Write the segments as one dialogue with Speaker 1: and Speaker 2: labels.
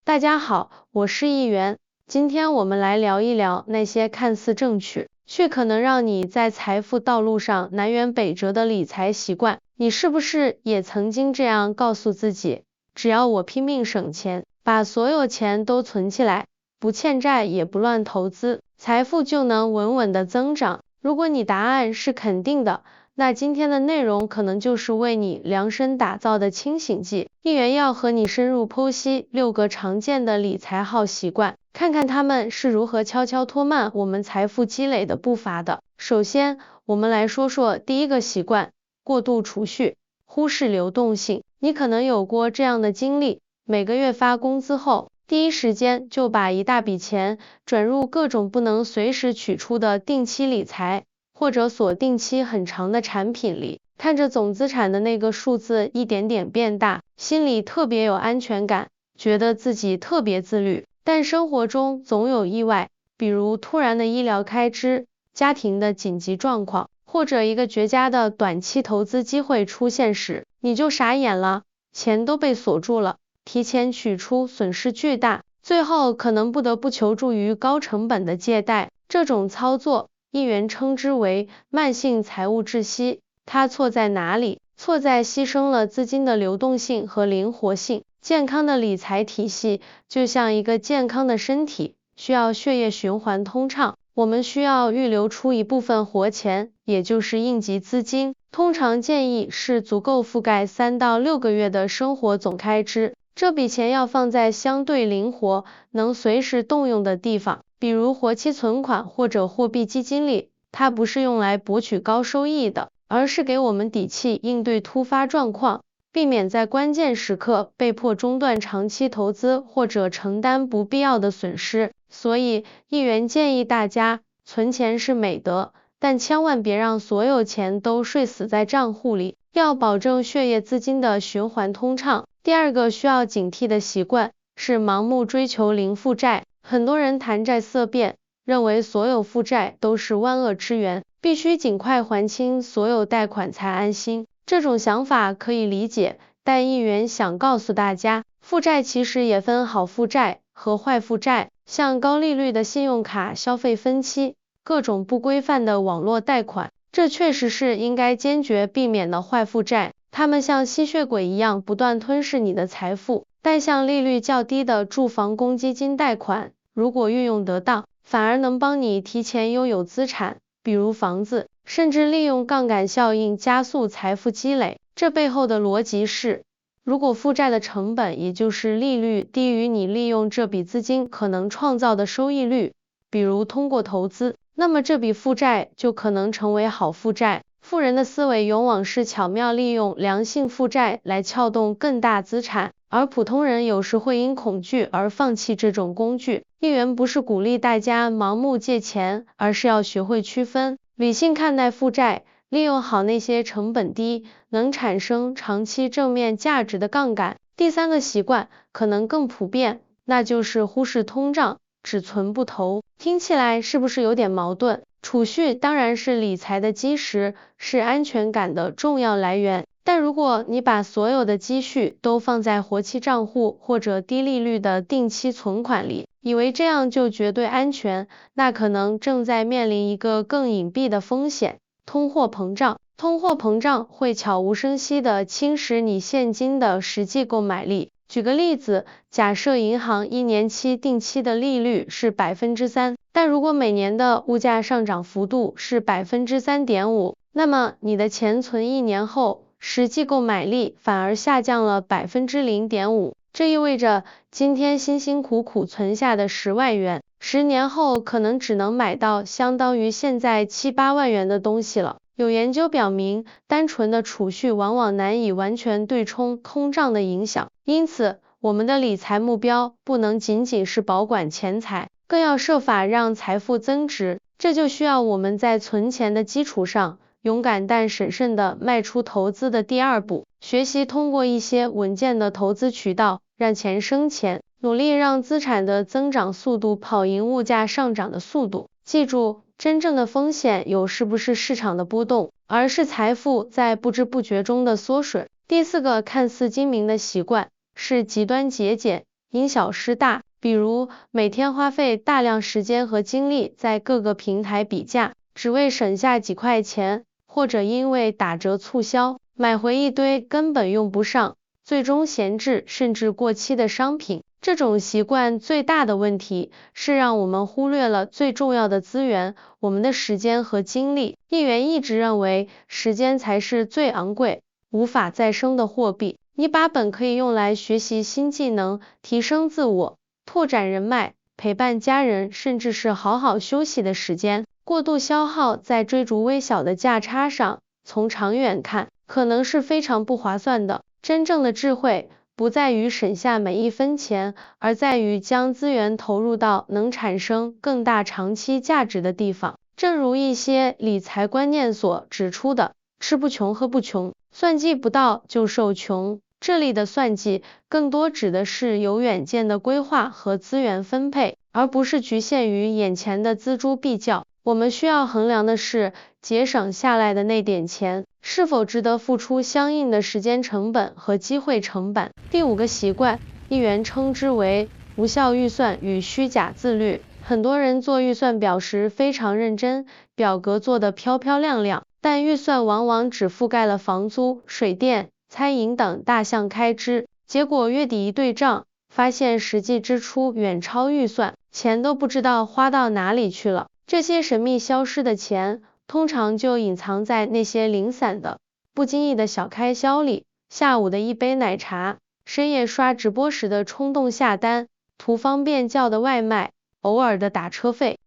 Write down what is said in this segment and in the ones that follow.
Speaker 1: 大家好，我是议员。今天我们来聊一聊那些看似正确，却可能让你在财富道路上南辕北辙的理财习惯。你是不是也曾经这样告诉自己，只要我拼命省钱，把所有钱都存起来，不欠债也不乱投资，财富就能稳稳的增长？如果你答案是肯定的，那今天的内容可能就是为你量身打造的清醒剂。议员要和你深入剖析6个常见的理财好习惯，看看他们是如何悄悄拖慢我们财富积累的步伐的。首先，我们来说说第一个习惯，过度储蓄，忽视流动性。你可能有过这样的经历，每个月发工资后，第一时间就把一大笔钱转入各种不能随时取出的定期理财，或者锁定期很长的产品里，看着总资产的那个数字一点点变大，心里特别有安全感，觉得自己特别自律。但生活中总有意外，比如突然的医疗开支、家庭的紧急状况，或者一个绝佳的短期投资机会出现时，你就傻眼了，钱都被锁住了，提前取出损失巨大，最后可能不得不求助于高成本的借贷。这种操作，议员称之为慢性财务窒息。它错在哪里？错在牺牲了资金的流动性和灵活性。健康的理财体系就像一个健康的身体，需要血液循环通畅。我们需要预留出一部分活钱，也就是应急资金，通常建议是足够覆盖3到6个月的生活总开支。这笔钱要放在相对灵活、能随时动用的地方，比如活期存款或者货币基金里。它不是用来博取高收益的，而是给我们底气应对突发状况，避免在关键时刻被迫中断长期投资或者承担不必要的损失。所以，议员建议大家，存钱是美德，但千万别让所有钱都睡死在账户里，要保证血液资金的循环通畅。第二个需要警惕的习惯是盲目追求零负债。很多人谈债色变，认为所有负债都是万恶之源，必须尽快还清所有贷款才安心。这种想法可以理解，但议员想告诉大家，负债其实也分好负债和坏负债，像高利率的信用卡消费分期，各种不规范的网络贷款，这确实是应该坚决避免的坏负债。它们像吸血鬼一样不断吞噬你的财富。但像利率较低的住房公积金贷款，如果运用得当，反而能帮你提前拥有资产，比如房子，甚至利用杠杆效应加速财富积累。这背后的逻辑是，如果负债的成本，也就是利率，低于你利用这笔资金可能创造的收益率，比如通过投资，那么这笔负债就可能成为好负债。富人的思维往往是巧妙利用良性负债来撬动更大资产，而普通人有时会因恐惧而放弃这种工具。议员不是鼓励大家盲目借钱，而是要学会区分，理性看待负债，利用好那些成本低、能产生长期正面价值的杠杆。第三个习惯可能更普遍，那就是忽视通胀，只存不投。听起来是不是有点矛盾？储蓄当然是理财的基石，是安全感的重要来源。但如果你把所有的积蓄都放在活期账户或者低利率的定期存款里，以为这样就绝对安全，那可能正在面临一个更隐蔽的风险——通货膨胀。通货膨胀会悄无声息地侵蚀你现金的实际购买力。举个例子，假设银行1年期定期的利率是 3%， 但如果每年的物价上涨幅度是 3.5%， 那么你的钱存1年后，实际购买力反而下降了 0.5%。这意味着今天辛辛苦苦存下的10万元，10年后可能只能买到相当于现在7、8万元的东西了。有研究表明，单纯的储蓄往往难以完全对冲通胀的影响，因此，我们的理财目标不能仅仅是保管钱财，更要设法让财富增值。这就需要我们在存钱的基础上，勇敢但审慎地迈出投资的第2步，学习通过一些稳健的投资渠道，让钱生钱，努力让资产的增长速度跑赢物价上涨的速度。记住，真正的风险是不是市场的波动，而是财富在不知不觉中的缩水。第4个看似精明的习惯是极端节俭。因小失大。比如每天花费大量时间和精力在各个平台比价，只为省下几块钱，或者因为打折促销，买回一堆根本用不上，最终闲置甚至过期的商品。这种习惯最大的问题是让我们忽略了最重要的资源，我们的时间和精力。议员一直认为时间才是最昂贵、无法再生的货币。你把本可以用来学习新技能、提升自我、拓展人脉、陪伴家人，甚至是好好休息的时间，过度消耗在追逐微小的价差上，从长远看，可能是非常不划算的。真正的智慧不在于省下每一分钱，而在于将资源投入到能产生更大长期价值的地方。正如一些理财观念所指出的，吃不穷喝不穷，算计不到就受穷。这里的算计更多指的是有远见的规划和资源分配，而不是局限于眼前的锱铢必较。我们需要衡量的是，节省下来的那点钱是否值得付出相应的时间成本和机会成本。第5个习惯，议员称之为无效预算与虚假自律。很多人做预算表时非常认真，表格做得漂漂亮亮，但预算往往只覆盖了房租、水电、餐饮等大项开支，结果月底一对账，发现实际支出远超预算，钱都不知道花到哪里去了。这些神秘消失的钱，通常就隐藏在那些零散的、不经意的小开销里，下午的一杯奶茶，深夜刷直播时的冲动下单，图方便叫的外卖，偶尔的打车费。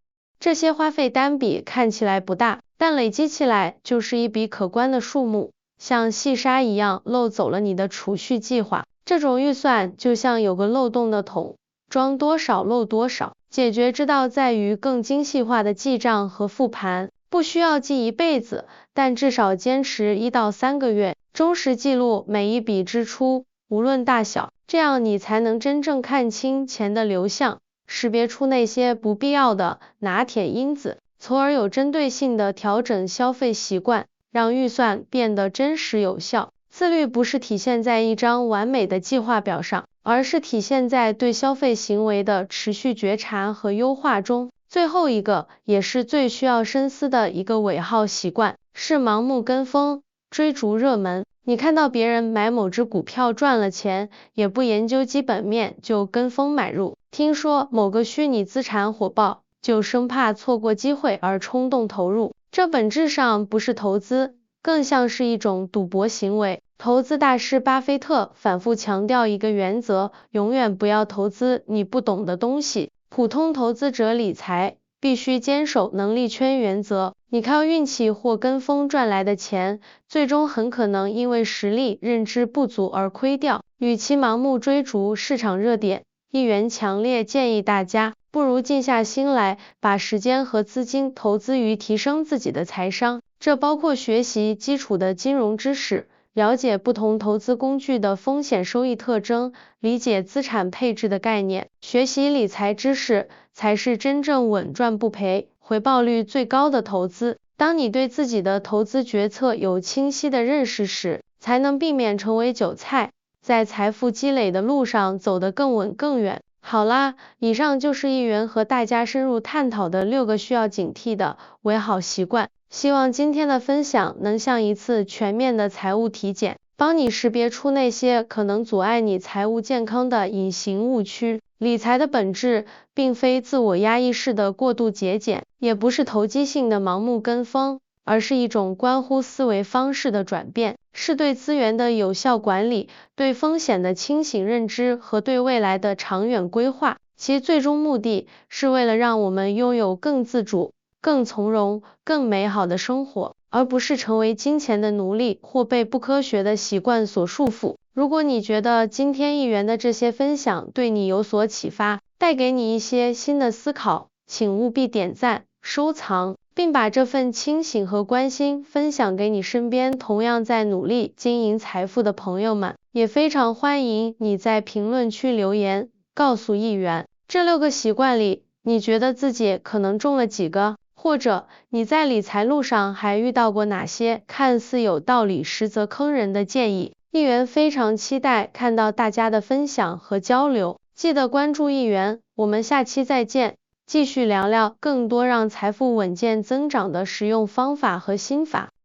Speaker 1: 这些花费单笔看起来不大，但累积起来就是一笔可观的数目，像细沙一样漏走了你的储蓄计划。这种预算就像有个漏洞的桶，装多少漏多少。解决之道在于更精细化的记账和复盘，不需要记一辈子，但至少坚持1到3个月，忠实记录每一笔支出，无论大小，这样你才能真正看清钱的流向，识别出那些不必要的拿铁因子，从而有针对性的调整消费习惯，让预算变得真实有效。自律不是体现在一张完美的计划表上，而是体现在对消费行为的持续觉察和优化中。最后一个，也是最需要深思的一个伪号习惯，是盲目跟风，追逐热门。你看到别人买某只股票赚了钱，也不研究基本面就跟风买入，听说某个虚拟资产火爆，就生怕错过机会而冲动投入。这本质上不是投资，更像是一种赌博行为。投资大师巴菲特反复强调一个原则，永远不要投资你不懂的东西。普通投资者理财必须坚守能力圈原则，你靠运气或跟风赚来的钱，最终很可能因为实力认知不足而亏掉。与其盲目追逐市场热点，议员强烈建议大家，不如静下心来，把时间和资金投资于提升自己的财商，这包括学习基础的金融知识，了解不同投资工具的风险收益特征，理解资产配置的概念。学习理财知识才是真正稳赚不赔、回报率最高的投资。当你对自己的投资决策有清晰的认识时，才能避免成为韭菜，在财富积累的路上走得更稳更远。好啦，以上就是议员和大家深入探讨的6个需要警惕的伪好习惯。希望今天的分享能像一次全面的财务体检，帮你识别出那些可能阻碍你财务健康的隐形误区。理财的本质并非自我压抑式的过度节俭，也不是投机性的盲目跟风，而是一种关乎思维方式的转变，是对资源的有效管理，对风险的清醒认知和对未来的长远规划。其最终目的是为了让我们拥有更自主、更从容、更美好的生活，而不是成为金钱的奴隶或被不科学的习惯所束缚。如果你觉得今天议员的这些分享对你有所启发，带给你一些新的思考，请务必点赞、收藏，并把这份清醒和关心分享给你身边同样在努力经营财富的朋友们。也非常欢迎你在评论区留言，告诉议员，这6个习惯里，你觉得自己可能中了几个？或者你在理财路上还遇到过哪些看似有道理实则坑人的建议？议员非常期待看到大家的分享和交流。记得关注一元，我们下期再见，继续聊聊更多让财富稳健增长的实用方法和心法。